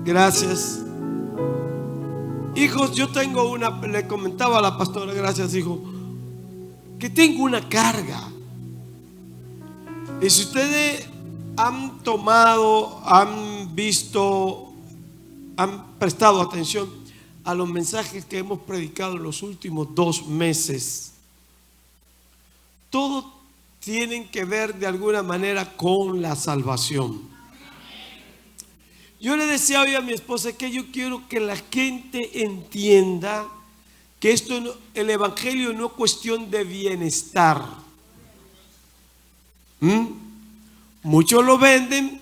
Gracias. Hijos, yo tengo le comentaba a la pastora, gracias hijo, que tengo una carga. Y si ustedes han tomado, han visto, han prestado atención a los mensajes que hemos predicado en los últimos 2 meses, todos tienen que ver de alguna manera con la salvación. Yo le decía hoy a mi esposa que yo quiero que la gente entienda que el evangelio no es cuestión de bienestar. Muchos lo venden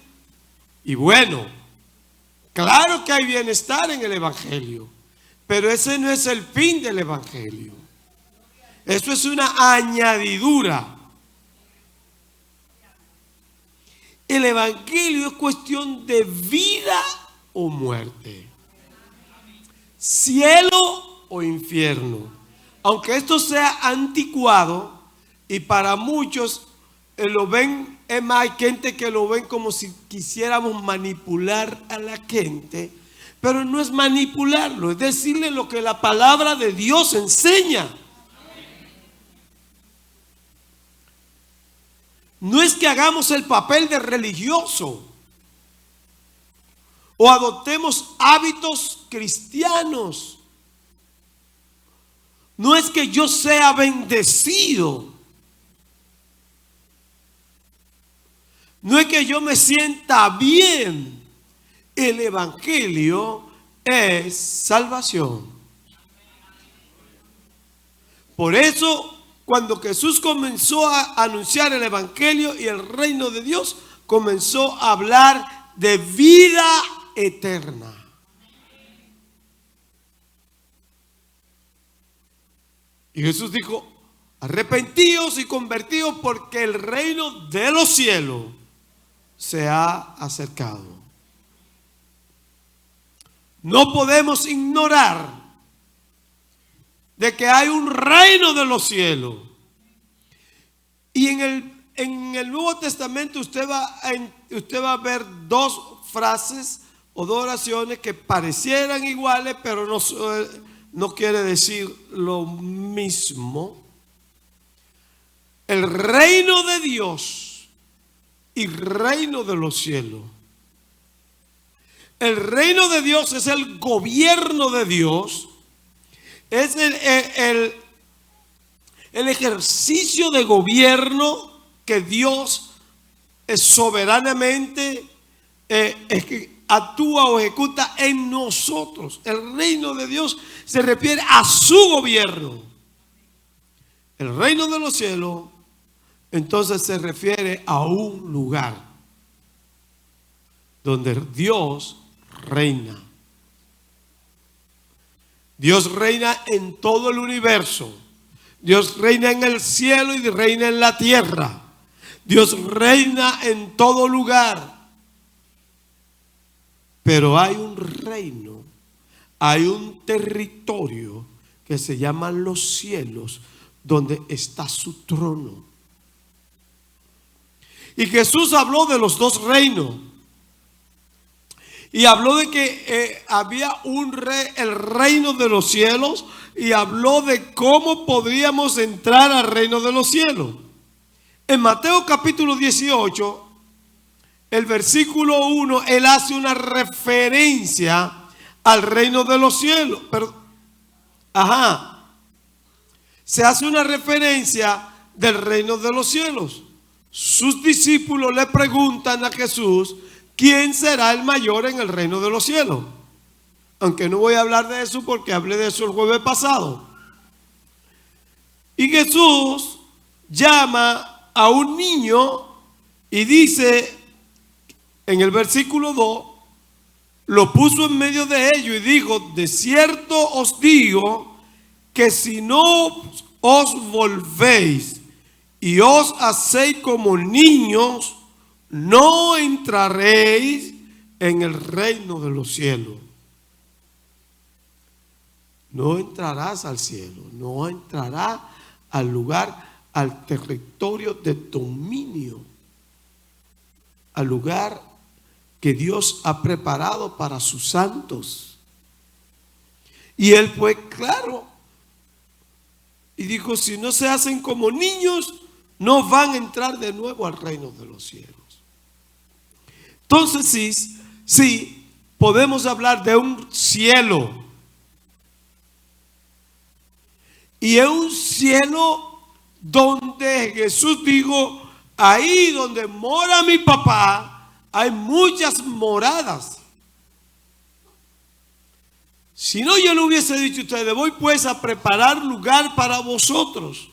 y bueno, claro que hay bienestar en el evangelio, pero ese no es el fin del evangelio. Eso es una añadidura. El evangelio es cuestión de vida o muerte, cielo o infierno. Aunque esto sea anticuado y para muchos lo ven, es más, hay gente que lo ven como si quisiéramos manipular a la gente, pero no es manipularlo, es decirle lo que la palabra de Dios enseña. No es que hagamos el papel de religioso o adoptemos hábitos cristianos. No es que yo sea bendecido. No es que yo me sienta bien. El evangelio es salvación. Por eso, cuando Jesús comenzó a anunciar el evangelio y el reino de Dios, comenzó a hablar de vida eterna. Y Jesús dijo: arrepentíos y convertíos, porque el reino de los cielos se ha acercado. No podemos ignorar de que hay un reino de los cielos. Y en el Nuevo Testamento usted va a ver 2 frases o 2 oraciones que parecieran iguales, pero no quiere decir lo mismo. El reino de Dios y reino de los cielos. El reino de Dios es el gobierno de Dios. Es el ejercicio de gobierno que Dios soberanamente actúa o ejecuta en nosotros. El reino de Dios se refiere a su gobierno. El reino de los cielos entonces se refiere a un lugar donde Dios reina. Dios reina en todo el universo. Dios reina en el cielo y reina en la tierra. Dios reina en todo lugar. Pero hay un reino, hay un territorio que se llama los cielos, donde está su trono. Y Jesús habló de los 2 reinos. Y habló de que había el reino de los cielos, y habló de cómo podríamos entrar al reino de los cielos. En Mateo capítulo 18, el versículo 1, él hace una referencia al reino de los cielos. Se hace una referencia del reino de los cielos. Sus discípulos le preguntan a Jesús: ¿quién será el mayor en el reino de los cielos? Aunque no voy a hablar de eso porque hablé de eso el jueves pasado. Y Jesús llama a un niño y dice en el versículo 2, lo puso en medio de ellos y dijo: de cierto os digo que si no os volvéis y os hacéis como niños, no entraréis en el reino de los cielos. No entrarás al cielo, no entrarás al lugar, al territorio de dominio, al lugar que Dios ha preparado para sus santos. Y él fue claro y dijo, si no se hacen como niños, no van a entrar de nuevo al reino de los cielos. Entonces sí, podemos hablar de un cielo. Y es un cielo donde Jesús dijo, ahí donde mora mi papá, hay muchas moradas. Si no, yo le hubiese dicho a ustedes, voy pues a preparar lugar para vosotros.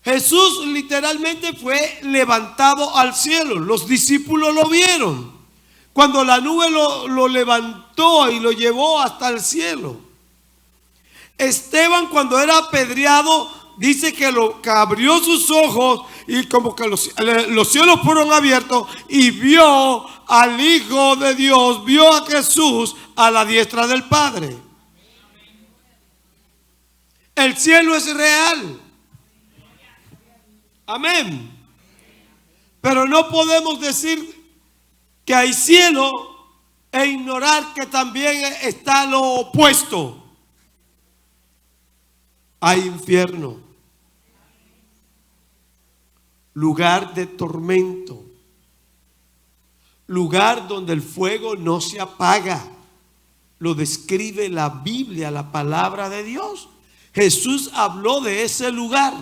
Jesús literalmente fue levantado al cielo. Los discípulos lo vieron. Cuando la nube lo levantó y lo llevó hasta el cielo. Esteban, cuando era apedreado, dice que abrió sus ojos y como que los cielos fueron abiertos y vio al Hijo de Dios, vio a Jesús a la diestra del Padre. El cielo es real. Amén. Pero no podemos decir que hay cielo e ignorar que también está lo opuesto. Hay infierno, lugar de tormento, lugar donde el fuego no se apaga. Lo describe la Biblia, la palabra de Dios. Jesús habló de ese lugar.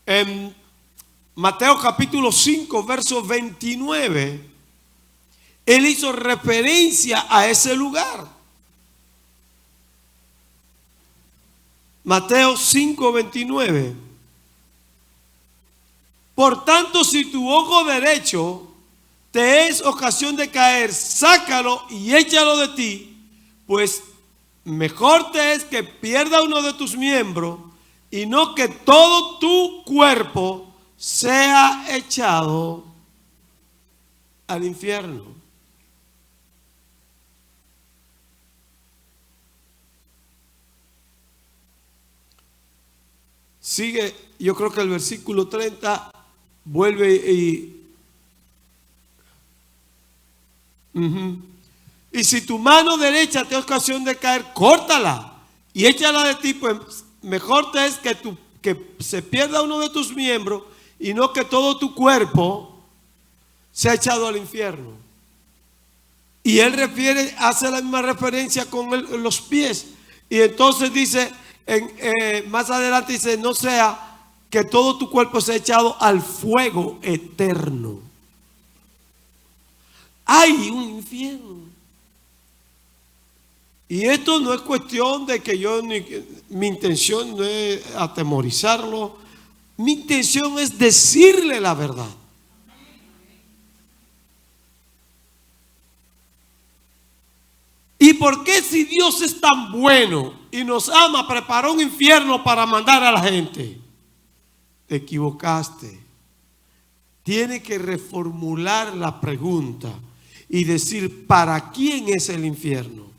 En Mateo capítulo 5, verso 29, él hizo referencia a ese lugar. Mateo 5, 29. Por tanto, si tu ojo derecho te es ocasión de caer, sácalo y échalo de ti, pues mejor te es que pierda uno de tus miembros y no que todo tu cuerpo sea echado al infierno. Sigue, yo creo que el versículo 30 vuelve y si tu mano derecha te es ocasión de caer, córtala y échala de ti, pues mejor te es que se pierda uno de tus miembros y no que todo tu cuerpo sea echado al infierno. Y él hace la misma referencia con los pies. Y entonces dice, más adelante dice, no sea que todo tu cuerpo sea echado al fuego eterno. Hay un infierno. Y esto no es cuestión de que mi intención no es atemorizarlo. Mi intención es decirle la verdad. ¿Y por qué si Dios es tan bueno y nos ama, preparó un infierno para mandar a la gente? Te equivocaste. Tiene que reformular la pregunta y decir, ¿para quién es el infierno?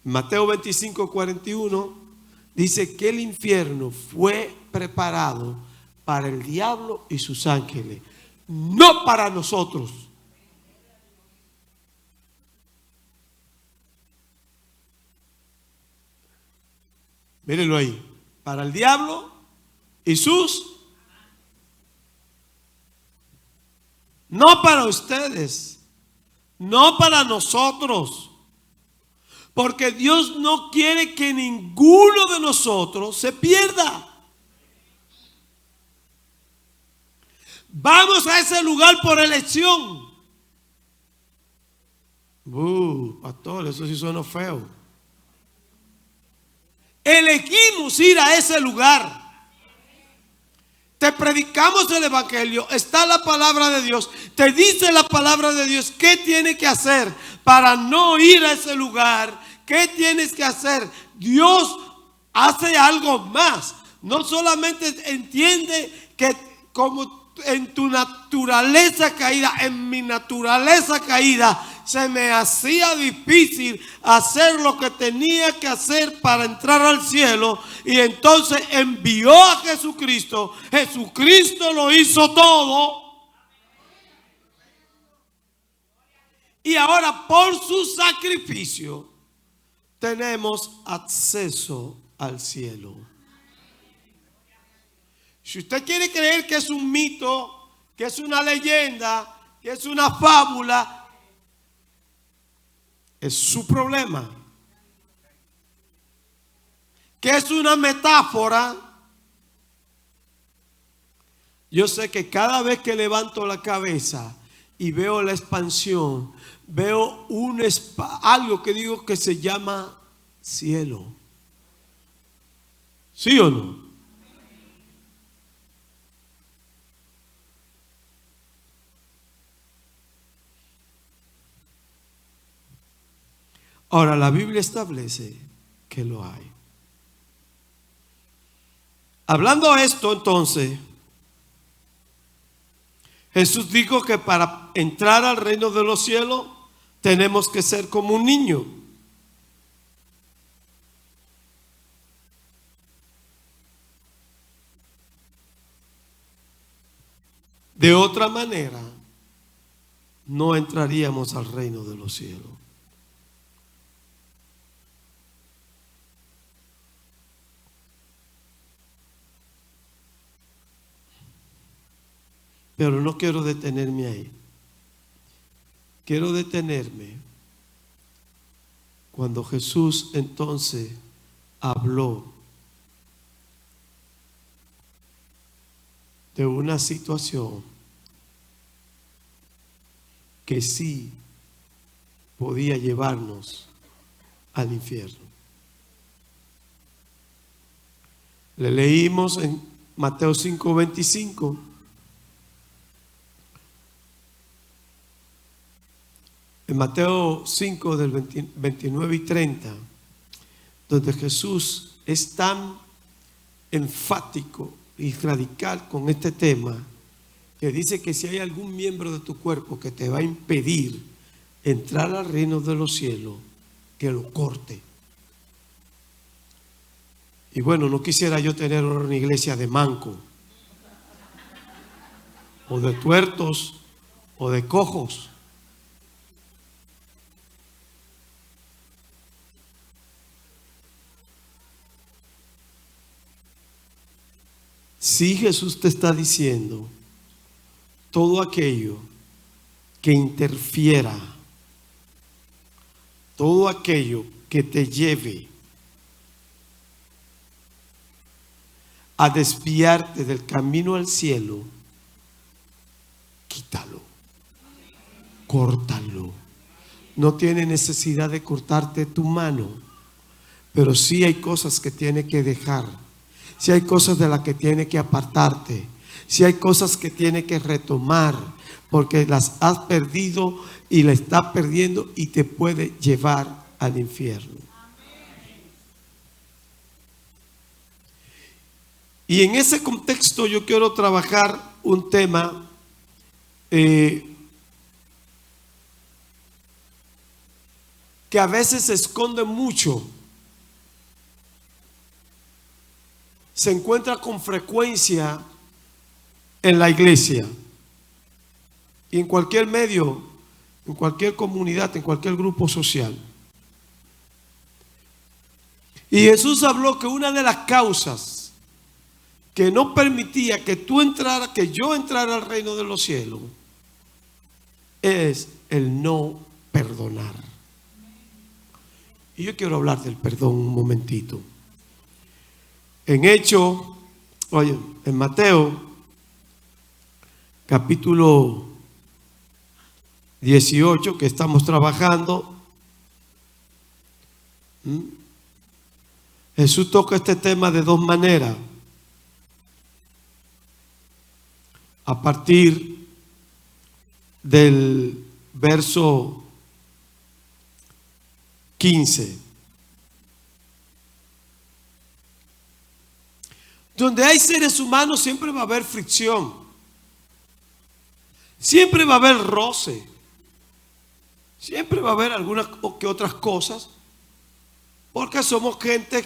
Mateo 25, 41 dice que el infierno fue preparado para el diablo y sus ángeles, no para nosotros. Mírenlo ahí, para el diablo y no para ustedes, no para nosotros. Porque Dios no quiere que ninguno de nosotros se pierda. Vamos a ese lugar por elección. Pastor, eso sí suena feo. Elegimos ir a ese lugar. Te predicamos el evangelio, está la palabra de Dios, te dice la palabra de Dios qué tienes que hacer para no ir a ese lugar. ¿Qué tienes que hacer? Dios hace algo más. No solamente entiende que como en tu naturaleza caída, en mi naturaleza caída, se me hacía difícil hacer lo que tenía que hacer para entrar al cielo, y entonces envió a Jesucristo. Jesucristo lo hizo todo. Y ahora por su sacrificio tenemos acceso al cielo. Si usted quiere creer que es un mito, que es una leyenda, que es una fábula, es su problema. Que es una metáfora. Yo sé que cada vez que levanto la cabeza y veo la expansión, veo algo que digo que se llama cielo. ¿Sí o no? Ahora, la Biblia establece que lo hay. Hablando esto, entonces, Jesús dijo que para entrar al reino de los cielos tenemos que ser como un niño. De otra manera, no entraríamos al reino de los cielos. Pero no quiero detenerme ahí. Quiero detenerme cuando Jesús entonces habló de una situación que sí podía llevarnos al infierno. Le leímos en Mateo 5:25. En Mateo 5 del 29 y 30, donde Jesús es tan enfático y radical con este tema, que dice que si hay algún miembro de tu cuerpo que te va a impedir entrar al reino de los cielos, que lo corte. Y bueno, no quisiera yo tener una iglesia de manco, o de tuertos, o de cojos. Si Jesús te está diciendo todo aquello que interfiera, todo aquello que te lleve a desviarte del camino al cielo, quítalo, córtalo. No tiene necesidad de cortarte tu mano, pero sí hay cosas que tiene que dejar. Si hay cosas de las que tiene que apartarte, si hay cosas que tiene que retomar, porque las has perdido y las estás perdiendo y te puede llevar al infierno. Y en ese contexto yo quiero trabajar un tema que a veces se esconde mucho. Se encuentra con frecuencia en la iglesia y en cualquier medio, en cualquier comunidad, en cualquier grupo social. Y Jesús habló que una de las causas que no permitía que yo entrara al reino de los cielos, es el no perdonar. Y yo quiero hablar del perdón un momentito. En Mateo, capítulo 18, que estamos trabajando, Jesús toca este tema de dos maneras. A partir del verso 15. Donde hay seres humanos siempre va a haber fricción. Siempre va a haber roce. Siempre va a haber algunas que otras cosas, porque somos gente,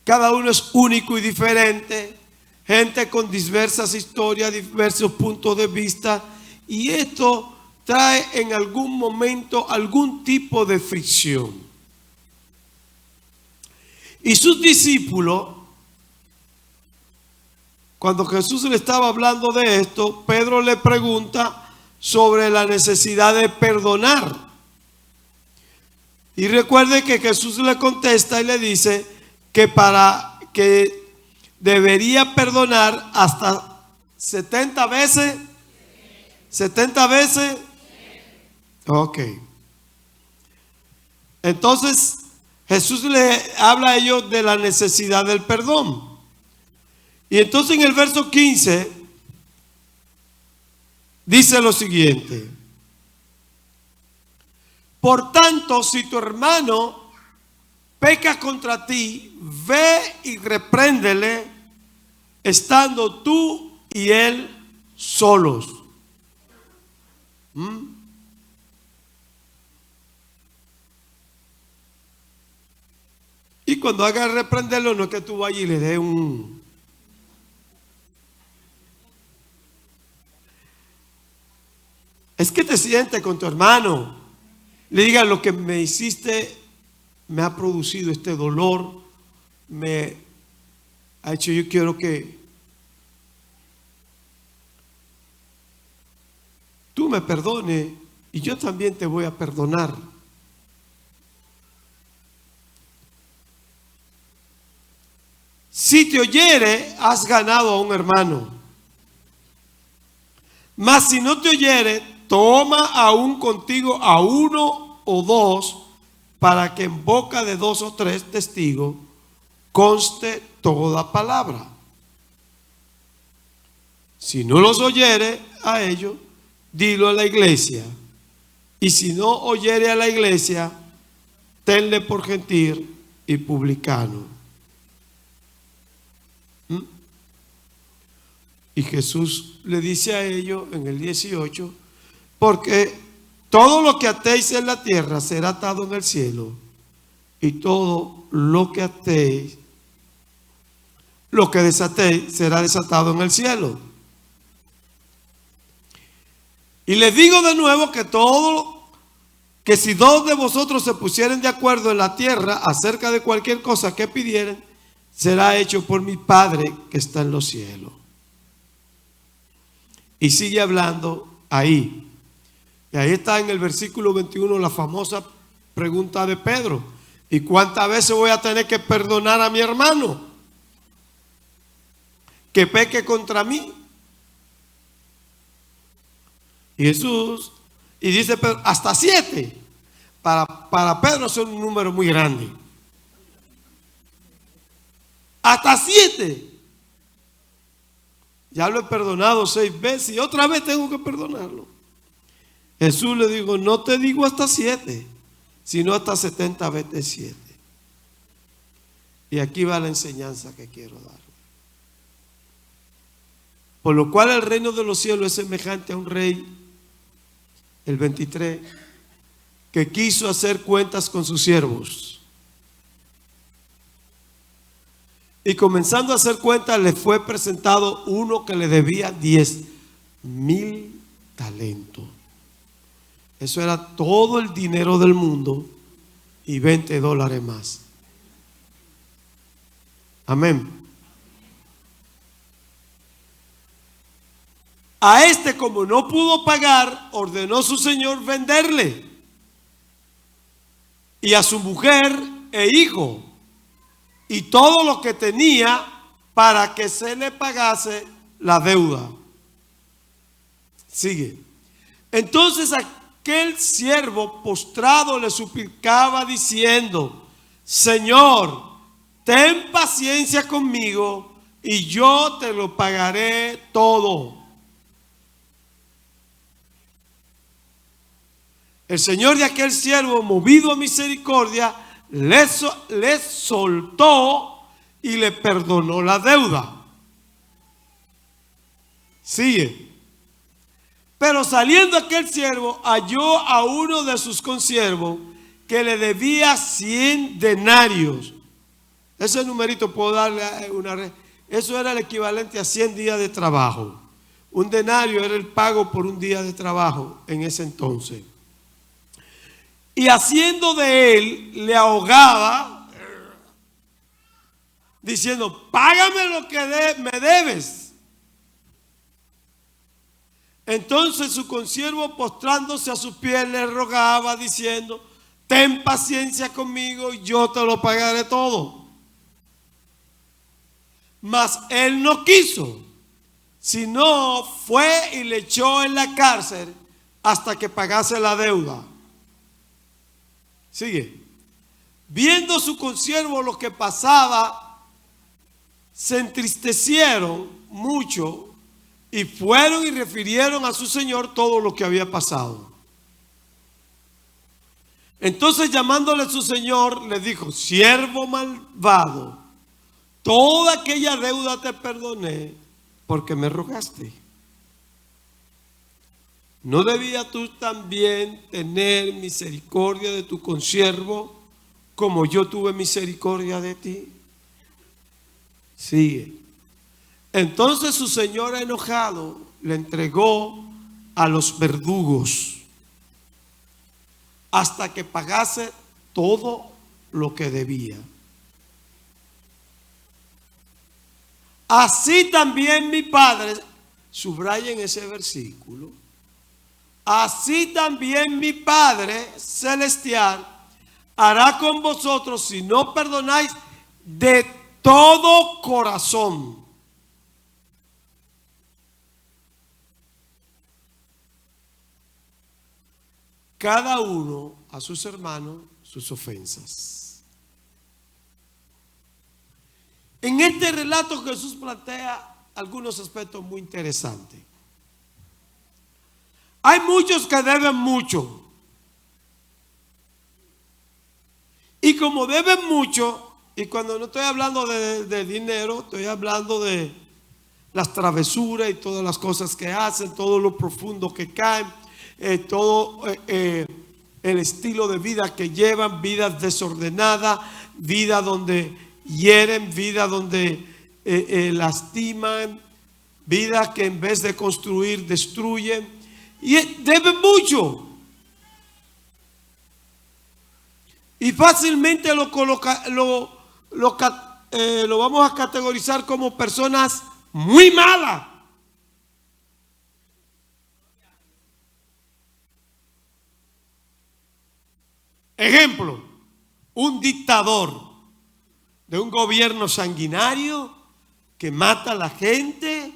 cada uno es único y diferente, gente con diversas historias, diversos puntos de vista, y esto trae en algún momento algún tipo de fricción. Y sus discípulos, cuando Jesús le estaba hablando de esto, Pedro le pregunta sobre la necesidad de perdonar. Y recuerde que Jesús le contesta y le dice que debería perdonar hasta 70 veces. 70 veces. Ok. Entonces Jesús le habla a ellos de la necesidad del perdón. Y entonces en el verso 15 dice lo siguiente: por tanto, si tu hermano peca contra ti, ve y repréndele, estando tú y él solos. Y cuando hagas reprenderlo, no es que tú vayas y le des un... Es que te sientes con tu hermano, le diga: lo que me hiciste me ha producido este dolor, me ha hecho, yo quiero que tú me perdones y yo también te voy a perdonar. Si te oyere, has ganado a un hermano. Mas si no te oyere, toma aún contigo a uno o dos, para que en boca de 2 o 3 testigos conste toda palabra. Si no los oyere a ellos, dilo a la iglesia. Y si no oyere a la iglesia, tenle por gentil y publicano. Y Jesús le dice a ellos en el 18: porque todo lo que atéis en la tierra será atado en el cielo, y todo lo que atéis, lo que desatéis, será desatado en el cielo. Y les digo de nuevo que si 2 de vosotros se pusieren de acuerdo en la tierra acerca de cualquier cosa que pidieren, será hecho por mi Padre que está en los cielos. Y sigue hablando ahí. Y ahí está en el versículo 21 la famosa pregunta de Pedro: ¿y cuántas veces voy a tener que perdonar a mi hermano que peque contra mí? Y Jesús, y dice Pedro, hasta 7. Para Pedro es un número muy grande. Hasta 7. Ya lo he perdonado 6 veces y otra vez tengo que perdonarlo. Jesús le dijo: no te digo hasta 7, sino hasta 70 veces 7. Y aquí va la enseñanza que quiero dar. Por lo cual el reino de los cielos es semejante a un rey, el 23, que quiso hacer cuentas con sus siervos. Y comenzando a hacer cuentas, le fue presentado uno que le debía 10,000 talentos. Eso era todo el dinero del mundo y $20 más. Amén. A este, como no pudo pagar, ordenó su señor venderle, y a su mujer e hijo, y todo lo que tenía, para que se le pagase la deuda. Sigue. Entonces aquel siervo postrado le suplicaba diciendo: Señor, ten paciencia conmigo y yo te lo pagaré todo. El señor de aquel siervo, movido a misericordia, le soltó y le perdonó la deuda. Sigue. Pero saliendo aquel siervo, halló a uno de sus consiervos que le debía 100 denarios. Ese numerito puedo darle una... Eso era el equivalente a 100 días de trabajo. Un denario era el pago por un día de trabajo en ese entonces. Y haciendo de él, le ahogaba, diciendo, págame lo que me debes. Entonces su consiervo, postrándose a sus pies, le rogaba, diciendo, ten paciencia conmigo y yo te lo pagaré todo. Mas él no quiso, sino fue y le echó en la cárcel hasta que pagase la deuda. Sigue. Viendo su consiervo lo que pasaba, se entristecieron mucho y fueron y refirieron a su señor todo lo que había pasado. Entonces, llamándole a su señor, le dijo, siervo malvado, toda aquella deuda te perdoné porque me rogaste. ¿No debías tú también tener misericordia de tu consiervo como yo tuve misericordia de ti? Sigue. Entonces su señor, enojado, le entregó a los verdugos hasta que pagase todo lo que debía. Así también mi Padre, subrayen ese versículo, así también mi Padre celestial hará con vosotros si no perdonáis de todo corazón. Cada uno a sus hermanos sus ofensas. En este relato Jesús plantea algunos aspectos muy interesantes. Hay muchos que deben mucho. Y como deben mucho, y cuando no estoy hablando de dinero, estoy hablando de las travesuras y todas las cosas que hacen, todo lo profundo que caen, todo el estilo de vida que llevan, vidas desordenadas, vida donde hieren, vida donde lastiman, vida que en vez de construir destruyen, y deben mucho. Y fácilmente lo vamos a categorizar como personas muy malas. Ejemplo, un dictador de un gobierno sanguinario que mata a la gente,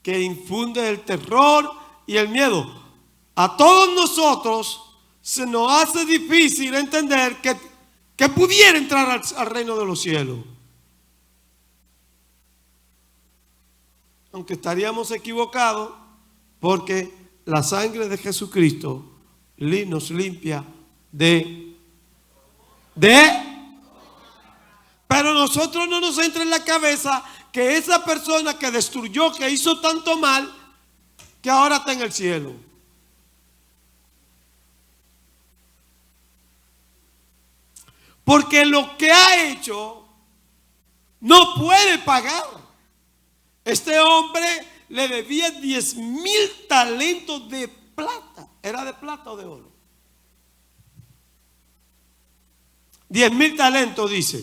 que infunde el terror y el miedo. A todos nosotros se nos hace difícil entender que pudiera entrar al reino de los cielos. Aunque estaríamos equivocados, porque la sangre de Jesucristo nos limpia pero nosotros no nos entra en la cabeza que esa persona que destruyó, que hizo tanto mal, que ahora está en el cielo. Porque lo que ha hecho no puede pagar. Este hombre le debía 10,000 talentos de plata. ¿Era de plata o de oro? 10,000 talentos, dice.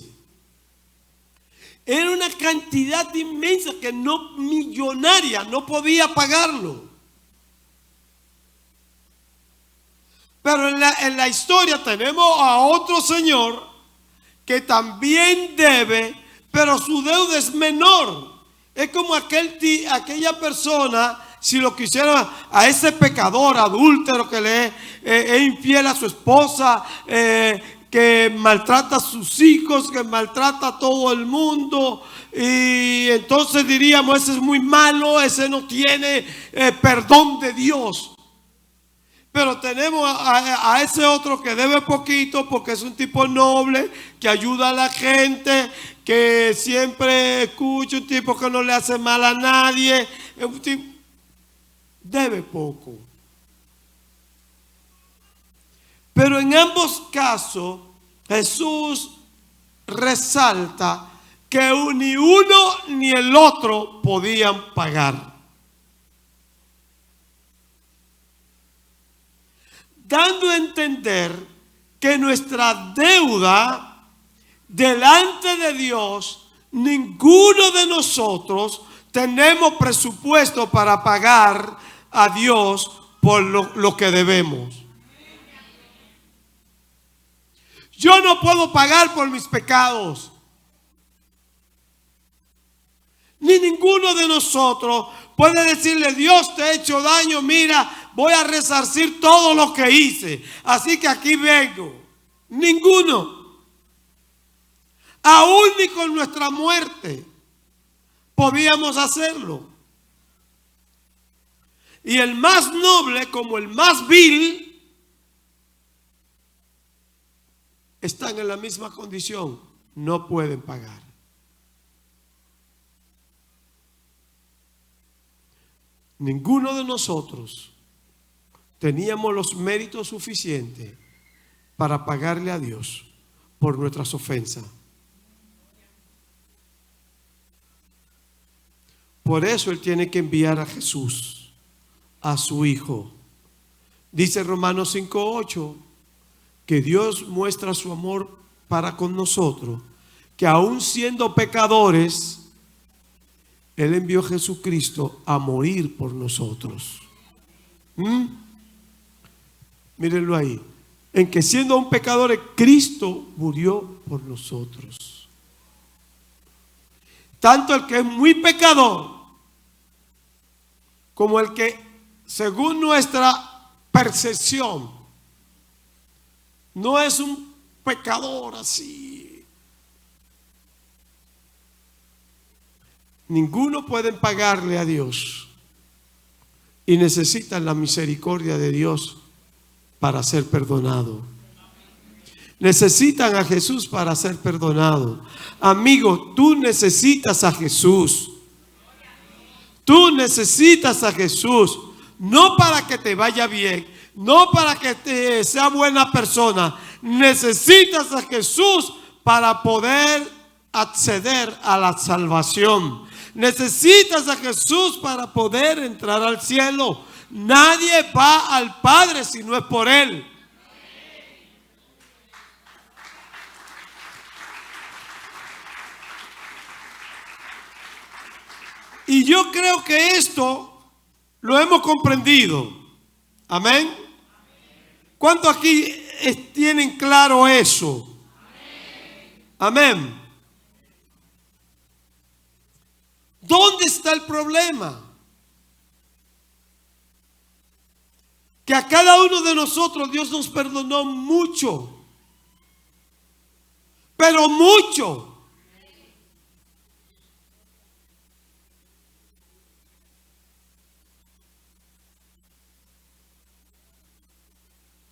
Era una cantidad inmensa que no, millonaria, no podía pagarlo. Pero en la historia tenemos a otro señor que también debe, pero su deuda es menor. Es como aquella persona, si lo quisiera, a ese pecador adúltero que le es infiel a su esposa, que maltrata a sus hijos, que maltrata a todo el mundo, y entonces diríamos, ese es muy malo, ese no tiene perdón de Dios. Pero tenemos a ese otro que debe poquito porque es un tipo noble, que ayuda a la gente, que siempre escucha, un tipo que no le hace mal a nadie, un tipo, debe poco. Pero en ambos casos, Jesús resalta que ni uno ni el otro podían pagar. Dando a entender que nuestra deuda delante de Dios, ninguno de nosotros tenemos presupuesto para pagar a Dios por lo que debemos. Yo no puedo pagar por mis pecados. Ni ninguno de nosotros puede decirle: Dios, te he hecho daño, mira, voy a resarcir todo lo que hice, así que aquí vengo. Ninguno. Aún ni con nuestra muerte podíamos hacerlo. Y el más noble como el más vil están en la misma condición, no pueden pagar. Ninguno de nosotros teníamos los méritos suficientes para pagarle a Dios por nuestras ofensas. Por eso Él tiene que enviar a Jesús, a su Hijo. Dice Romanos 5:8 que Dios muestra su amor para con nosotros, que aún siendo pecadores, Él envió a Jesucristo a morir por nosotros. Mírenlo ahí. En que siendo aún pecadores, Cristo murió por nosotros. Tanto el que es muy pecador, como el que, según nuestra percepción, no es un pecador así. Ninguno puede pagarle a Dios y necesitan la misericordia de Dios para ser perdonado. Necesitan a Jesús para ser perdonado. Amigo, tú necesitas a Jesús. Tú necesitas a Jesús, no para que te vaya bien, no para que sea buena persona. Necesitas a Jesús para poder acceder a la salvación. Necesitas a Jesús para poder entrar al cielo. Nadie va al Padre si no es por Él. Y yo creo que esto lo hemos comprendido. Amén. ¿Cuántos aquí tienen claro eso? Amén. ¿Dónde está el problema? Que a cada uno de nosotros Dios nos perdonó mucho. Pero mucho.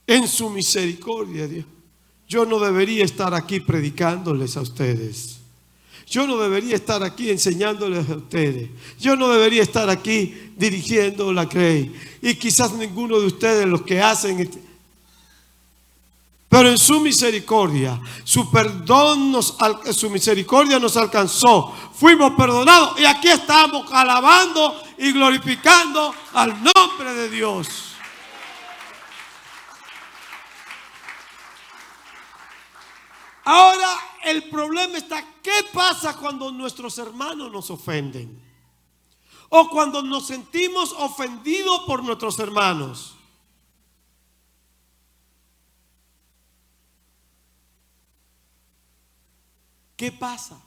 En su misericordia, Dios. Yo no debería estar aquí predicándoles a ustedes. Yo no debería estar aquí enseñándoles a ustedes. Yo no debería estar aquí dirigiendo la Grey. Y quizás ninguno de ustedes los que hacen. Pero en su misericordia, su perdón, su misericordia nos alcanzó. Fuimos perdonados y aquí estamos alabando y glorificando al nombre de Dios. Ahora el problema está, ¿qué pasa cuando nuestros hermanos nos ofenden? O cuando nos sentimos ofendidos por nuestros hermanos. ¿Qué pasa?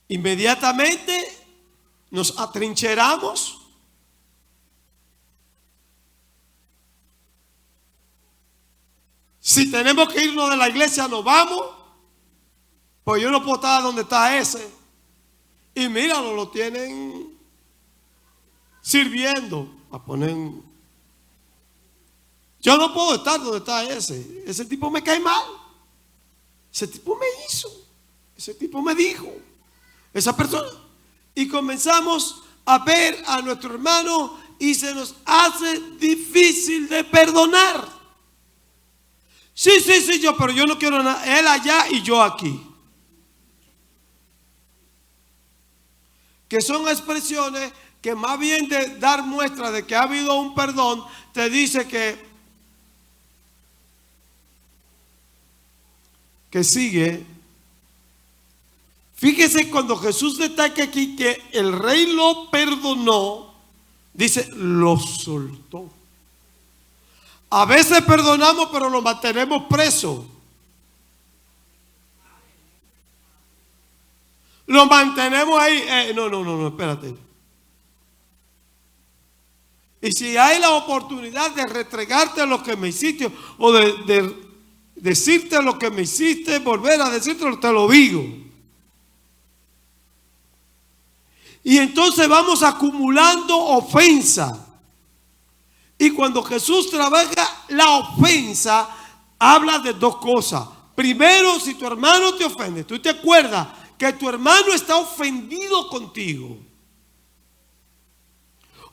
Inmediatamente nos atrincheramos. Si tenemos que irnos de la iglesia, nos vamos. Pues yo no puedo estar donde está ese. Y míralo, lo tienen sirviendo. A poner. Yo no puedo estar donde está ese. Ese tipo me cae mal. Ese tipo me hizo. Ese tipo me dijo. Esa persona. Y comenzamos a ver a nuestro hermano y se nos hace difícil de perdonar. Sí, pero yo no quiero nada. Él allá y yo aquí. Que son expresiones que más bien de dar muestra de que ha habido un perdón, te dice que sigue. Fíjese cuando Jesús destaca aquí que el rey lo perdonó, dice, lo soltó. A veces perdonamos, pero lo mantenemos preso. Lo mantenemos ahí. No, espérate. Y si hay la oportunidad de retregarte lo que me hiciste o de decirte lo que me hiciste, volver a decirte, te lo digo. Y entonces vamos acumulando ofensa. Y cuando Jesús trabaja la ofensa, habla de dos cosas. Primero, si tu hermano te ofende, tú te acuerdas que tu hermano está ofendido contigo.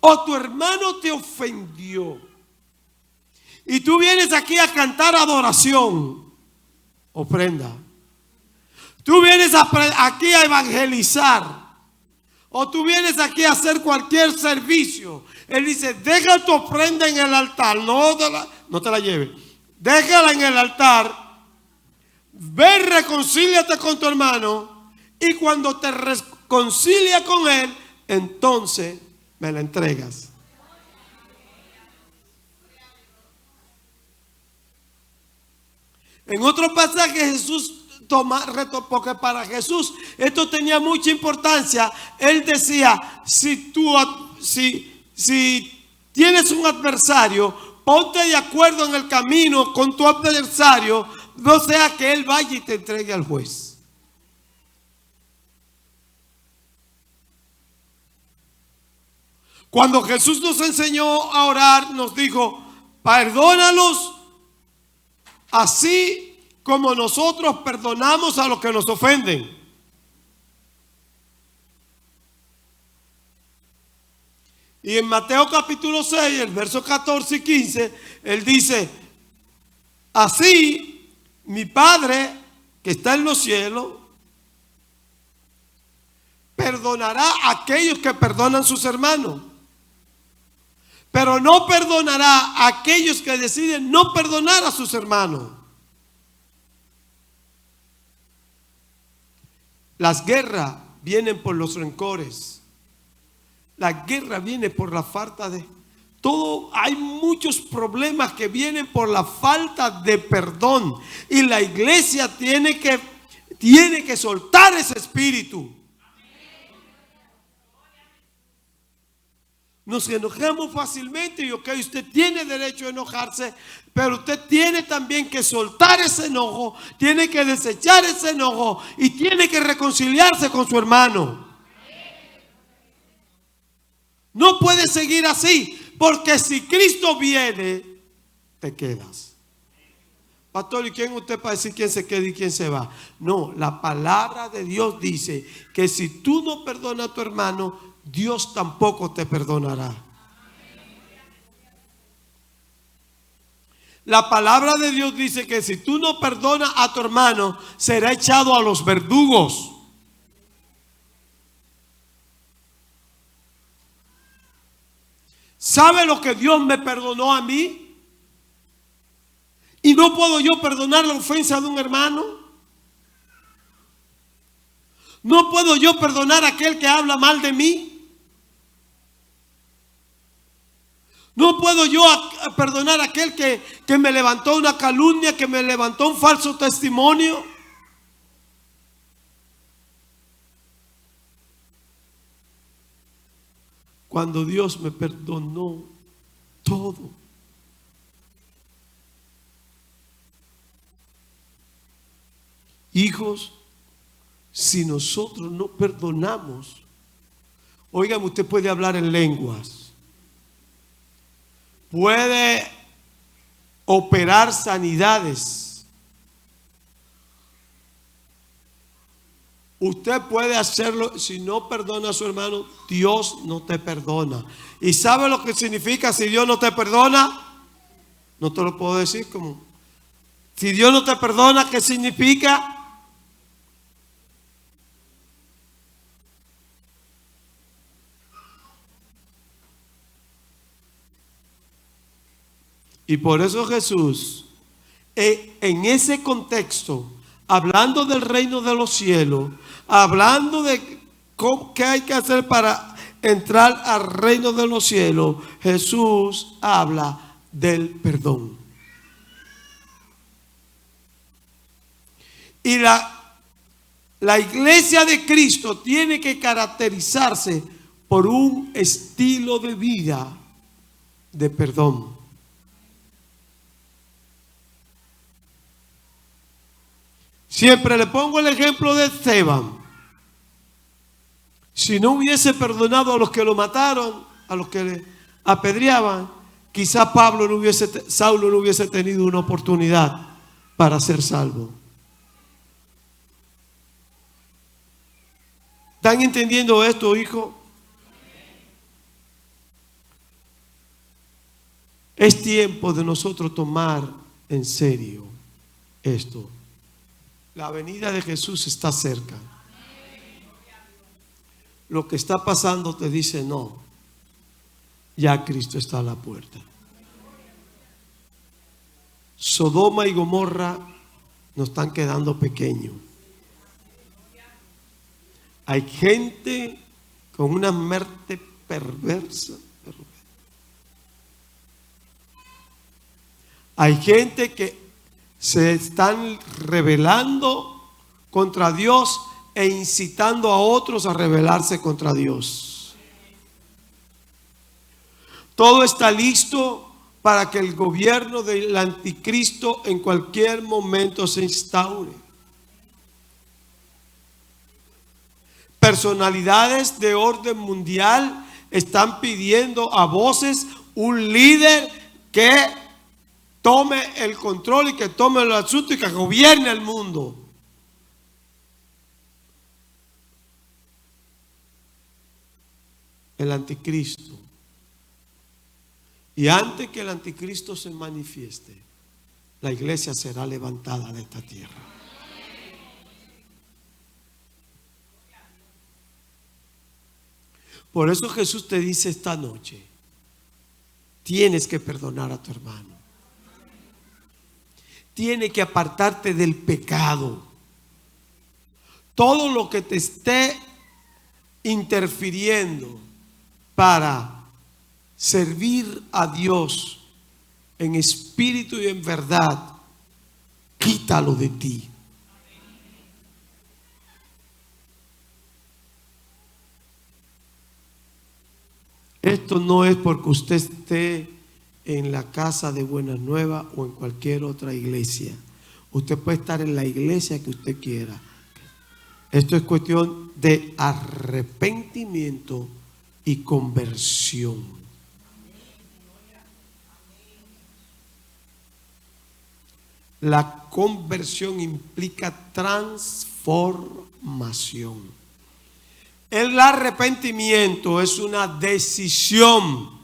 O tu hermano te ofendió. Y tú vienes aquí a cantar adoración. Ofrenda. Tú vienes aquí a evangelizar. O tú vienes aquí a hacer cualquier servicio. Él dice, deja tu ofrenda en el altar. No te la lleves. Déjala en el altar. Ve, reconcíliate con tu hermano. Y cuando te reconcilia con él, entonces me la entregas. En otro pasaje Jesús porque para Jesús esto tenía mucha importancia. Él decía, si tienes un adversario, ponte de acuerdo en el camino con tu adversario, no sea que él vaya y te entregue al juez. Cuando Jesús nos enseñó a orar, nos dijo, perdónalos así como nosotros perdonamos a los que nos ofenden. Y en Mateo capítulo 6, el verso 14 y 15, él dice, así mi Padre que está en los cielos perdonará a aquellos que perdonan a sus hermanos, pero no perdonará a aquellos que deciden no perdonar a sus hermanos. Las guerras vienen por los rencores. La guerra viene por la falta de todo. Hay muchos problemas que vienen por la falta de perdón. Y la iglesia tiene que soltar ese espíritu. Nos enojamos fácilmente y ok, usted tiene derecho a enojarse, pero usted tiene también que soltar ese enojo, tiene que desechar ese enojo y tiene que reconciliarse con su hermano. No puede seguir así, porque si Cristo viene, te quedas. Pastor, ¿y quién usted para decir quién se queda y quién se va? No, la palabra de Dios dice que si tú no perdonas a tu hermano, Dios tampoco te perdonará. La palabra de Dios dice que si tú no perdonas a tu hermano, será echado a los verdugos. ¿Sabe lo que Dios me perdonó a mí? ¿Y no puedo yo perdonar la ofensa de un hermano? ¿No puedo yo perdonar a aquel que habla mal de mí? ¿No puedo yo perdonar a aquel que me levantó una calumnia, que me levantó un falso testimonio? Cuando Dios me perdonó todo. Hijos, si nosotros no perdonamos, oigan, usted puede hablar en lenguas, puede operar sanidades, Usted puede hacerlo. Si no perdona a su hermano, Dios no te perdona. ¿Y sabe lo que significa si Dios no te perdona? No te lo puedo decir como. Si Dios no te perdona, ¿qué significa? Y por eso Jesús, en ese contexto, hablando del reino de los cielos, hablando de qué hay que hacer para entrar al reino de los cielos, Jesús habla del perdón. Y la iglesia de Cristo tiene que caracterizarse por un estilo de vida de perdón. Siempre le pongo el ejemplo de Esteban. Si no hubiese perdonado a los que lo mataron, a los que le apedreaban, quizá Saulo no hubiese tenido una oportunidad para ser salvo. ¿Están entendiendo esto, hijo? Es tiempo de nosotros tomar en serio esto. La venida de Jesús está cerca. Lo que está pasando te dice no. Ya Cristo está a la puerta. Sodoma y Gomorra nos están quedando pequeños. Hay gente con una mente perversa. Hay gente que se están rebelando contra Dios e incitando a otros a rebelarse contra Dios. Todo está listo para que el gobierno del anticristo en cualquier momento se instaure. Personalidades de orden mundial están pidiendo a voces un líder que tome el control y que tome el asunto y que gobierne el mundo. El anticristo. Y antes que el anticristo se manifieste, la iglesia será levantada de esta tierra. Por eso Jesús te dice esta noche, tienes que perdonar a tu hermano. Tienes que apartarte del pecado. Todo lo que te esté interfiriendo para servir a Dios en espíritu y en verdad, quítalo de ti. Esto no es porque usted esté en la casa de Buenas Nuevas o en cualquier otra iglesia. Usted puede estar en la iglesia que usted quiera. Esto es cuestión de arrepentimiento y conversión. La conversión implica transformación. El arrepentimiento es una decisión.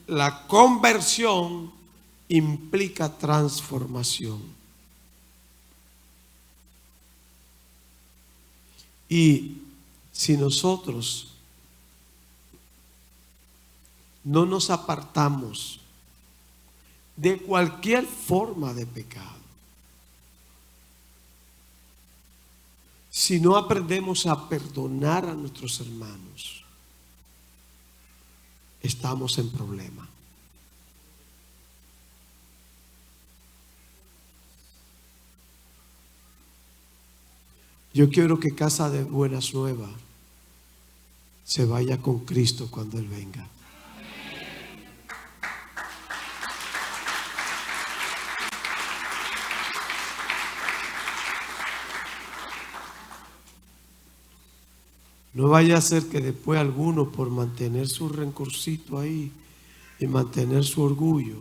La conversión implica transformación. Y si nosotros no nos apartamos de cualquier forma de pecado, si no aprendemos a perdonar a nuestros hermanos, estamos en problema. Yo quiero que Casa de Buenas Nuevas se vaya con Cristo cuando Él venga. No vaya a ser que después alguno, por mantener su rencorcito ahí y mantener su orgullo,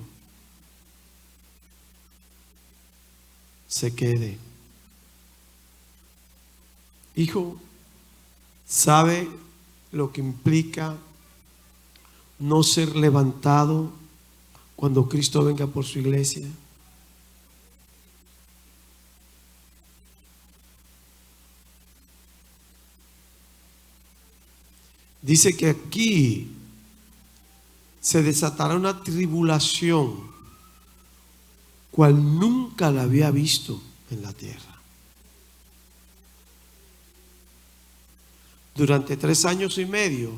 se quede. Hijo, ¿sabe lo que implica no ser levantado cuando Cristo venga por su iglesia? Dice que aquí se desatará una tribulación cual nunca la había visto en la tierra. Durante 3 años y medio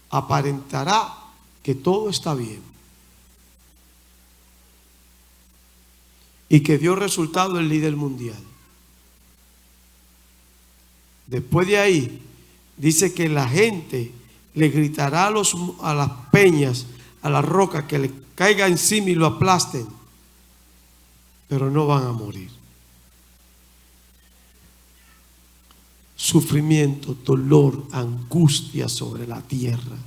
aparentará que todo está bien y que dio resultado el líder mundial. Después de ahí dice que la gente le gritará a las peñas, a las rocas, que le caiga encima y lo aplasten, pero no van a morir. Sufrimiento, dolor, angustia sobre la tierra.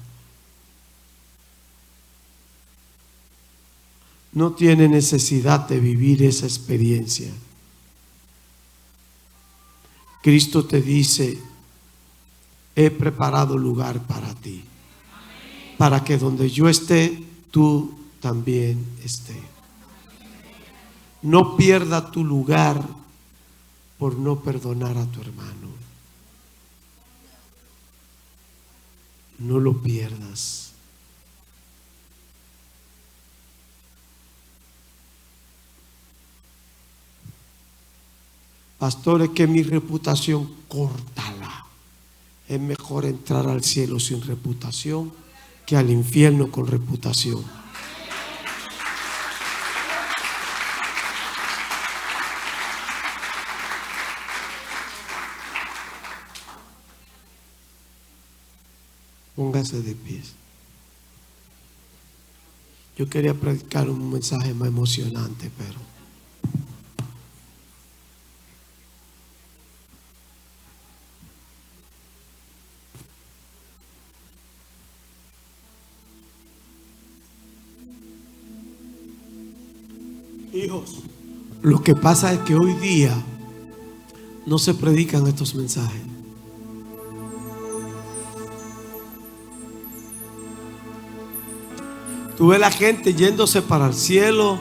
No tiene necesidad de vivir esa experiencia. Cristo te dice: he preparado lugar para ti, para que donde yo esté, tú también estés. No pierda tu lugar por no perdonar a tu hermano. No lo pierdas. Pastores, que mi reputación, córtala. Es mejor entrar al cielo sin reputación que al infierno con reputación. Póngase de pies. Yo quería predicar un mensaje más emocionante, pero hijos, lo que pasa es que hoy día no se predican estos mensajes. Tú ves la gente yéndose para el cielo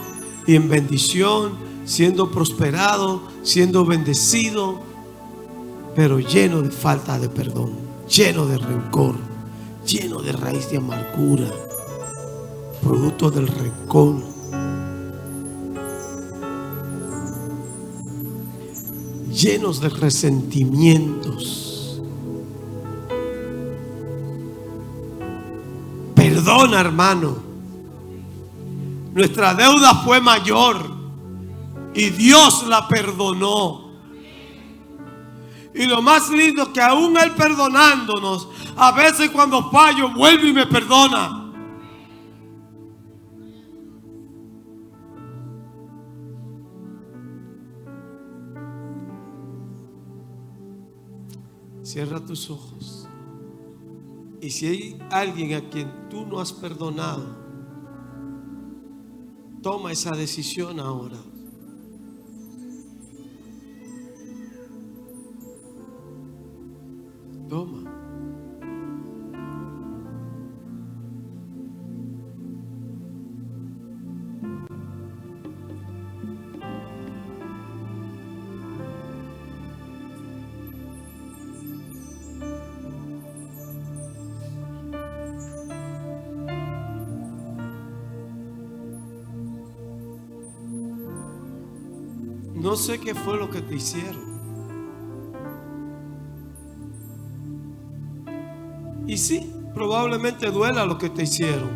y en bendición, siendo prosperado, siendo bendecido, pero lleno de falta de perdón, lleno de rencor, lleno de raíz de amargura, producto del rencor. Llenos de resentimientos. Perdona, hermano. Nuestra deuda fue mayor y Dios la perdonó. Y lo más lindo es que aún Él perdonándonos, a veces cuando fallo vuelve y me perdona. Cierra tus ojos. Y si hay alguien a quien tú no has perdonado, toma esa decisión ahora. Toma. No sé qué fue lo que te hicieron. Y sí, probablemente duela lo que te hicieron.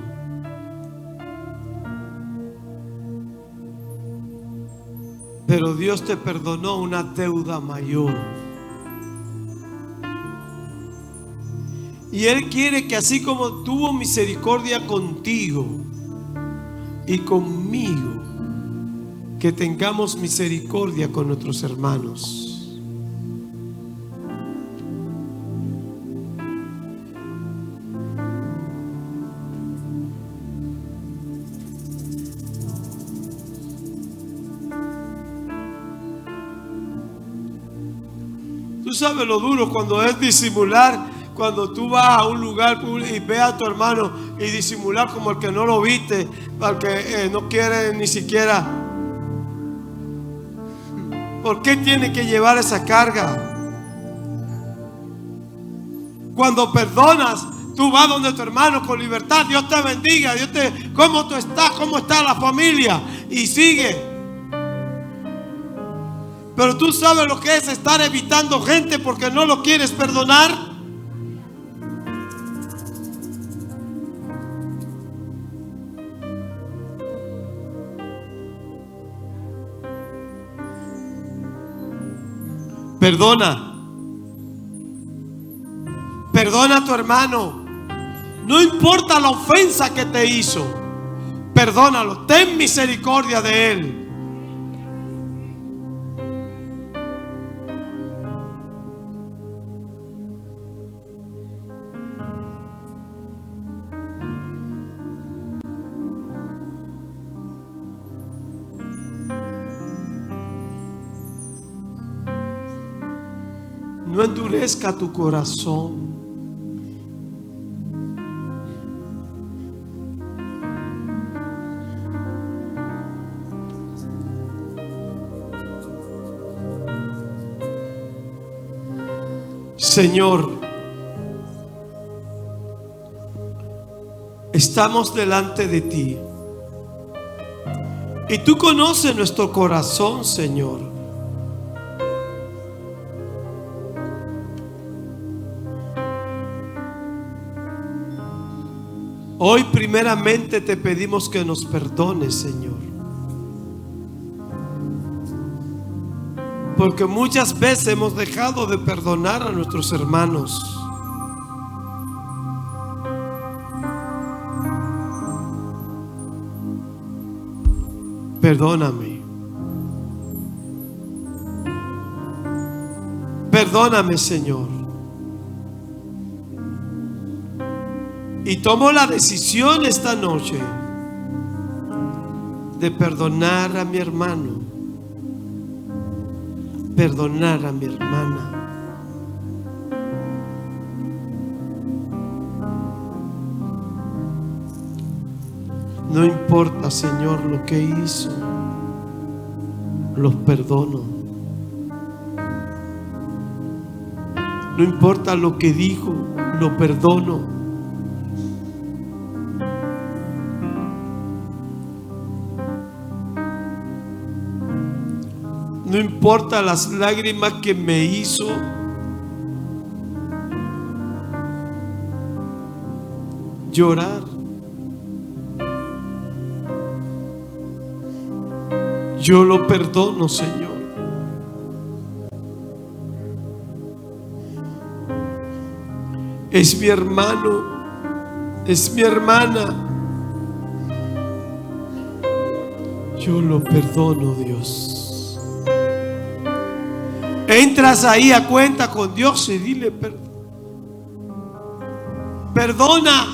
Pero Dios te perdonó una deuda mayor. Y Él quiere que así como tuvo misericordia contigo y conmigo, que tengamos misericordia con nuestros hermanos. Tú sabes lo duro cuando es disimular, cuando tú vas a un lugar y ves a tu hermano y disimular como el que no lo viste, al que no quiere ni siquiera. ¿Por qué tiene que llevar esa carga? Cuando perdonas, tú vas donde tu hermano con libertad. Dios te bendiga. ¿Cómo tú estás? ¿Cómo está la familia? Y sigue. Pero tú sabes lo que es estar evitando gente porque no lo quieres perdonar. Perdona. Perdona a tu hermano. No importa la ofensa que te hizo. Perdónalo. Ten misericordia de él. No endurezca tu corazón. Señor, estamos delante de ti y tú conoces nuestro corazón, Señor. Hoy primeramente te pedimos que nos perdones, Señor. Porque muchas veces hemos dejado de perdonar a nuestros hermanos. Perdóname. Perdóname, Señor. Y tomo la decisión esta noche de perdonar a mi hermano. Perdonar a mi hermana. No importa, Señor, lo que hizo, los perdono. No importa lo que dijo, lo perdono. No importa las lágrimas que me hizo llorar. Yo lo perdono, Señor. Es mi hermano, es mi hermana. Yo lo perdono, Dios. Entras ahí a cuenta con Dios y dile perdona.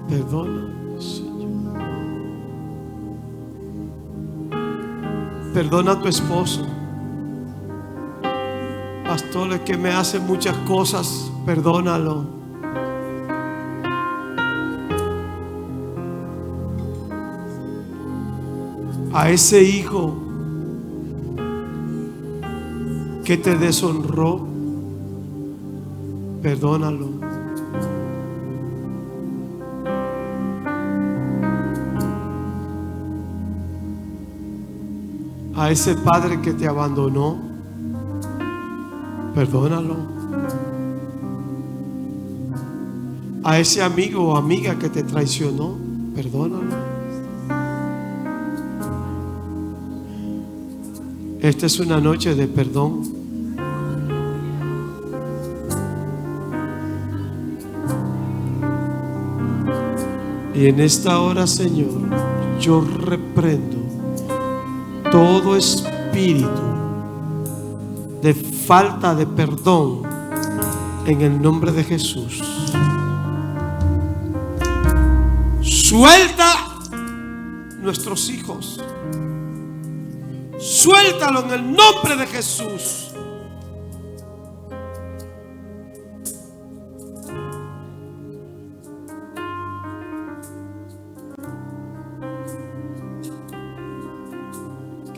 Perdona, Señor. Perdona a tu esposo. Pastor, que me hace muchas cosas, perdónalo. A ese hijo que te deshonró, perdónalo. A ese padre que te abandonó, perdónalo. A ese amigo o amiga que te traicionó, perdónalo. Esta es una noche de perdón. Y en esta hora, Señor, yo reprendo todo espíritu de falta de perdón en el nombre de Jesús. Suelta nuestros hijos. Suéltalo en el nombre de Jesús.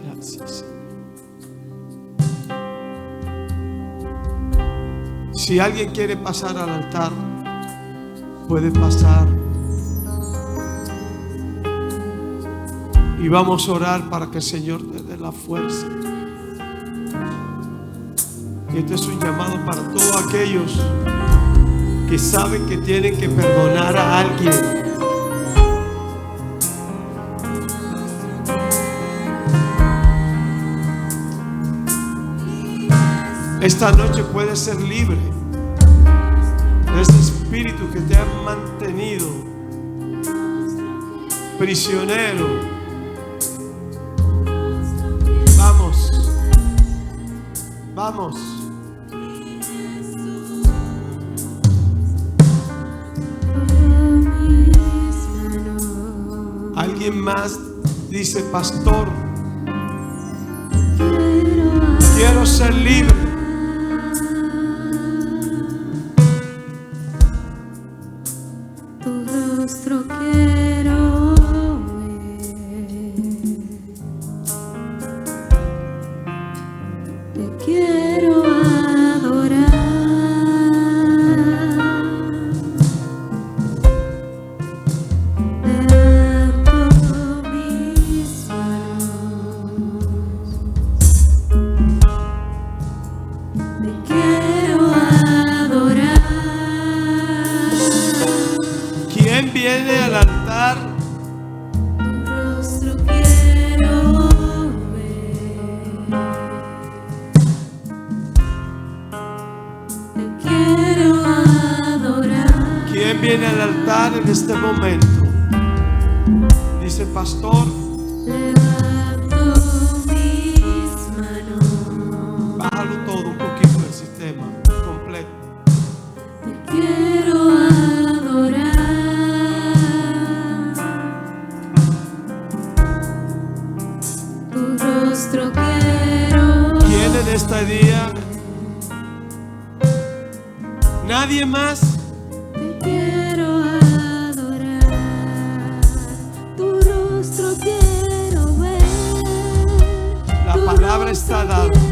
Gracias. Si alguien quiere pasar al altar, puede pasar. Y vamos a orar para que el Señor te dé la fuerza. Y este es un llamado para todos aquellos que saben que tienen que perdonar a alguien. Esta noche puedes ser libre de ese espíritu que te ha mantenido prisionero. Vamos. Alguien más dice: pastor, quiero ser libre. Tu rostro quiero ver. Te quiero adorar. Levanto mis manos. Te quiero adorar. ¿Quién viene al altar? Tu rostro quiero ver. Te quiero adorar. ¿Quién viene al altar en este momento? Dice: pastor, Levanto mis manos. bájalo todo un poquito del sistema completo. Te quiero adorar. Tu rostro quiero ¿Quién en este día? Nadie más. Te quiero adorar. Tu rostro quiero ver. La palabra está dada.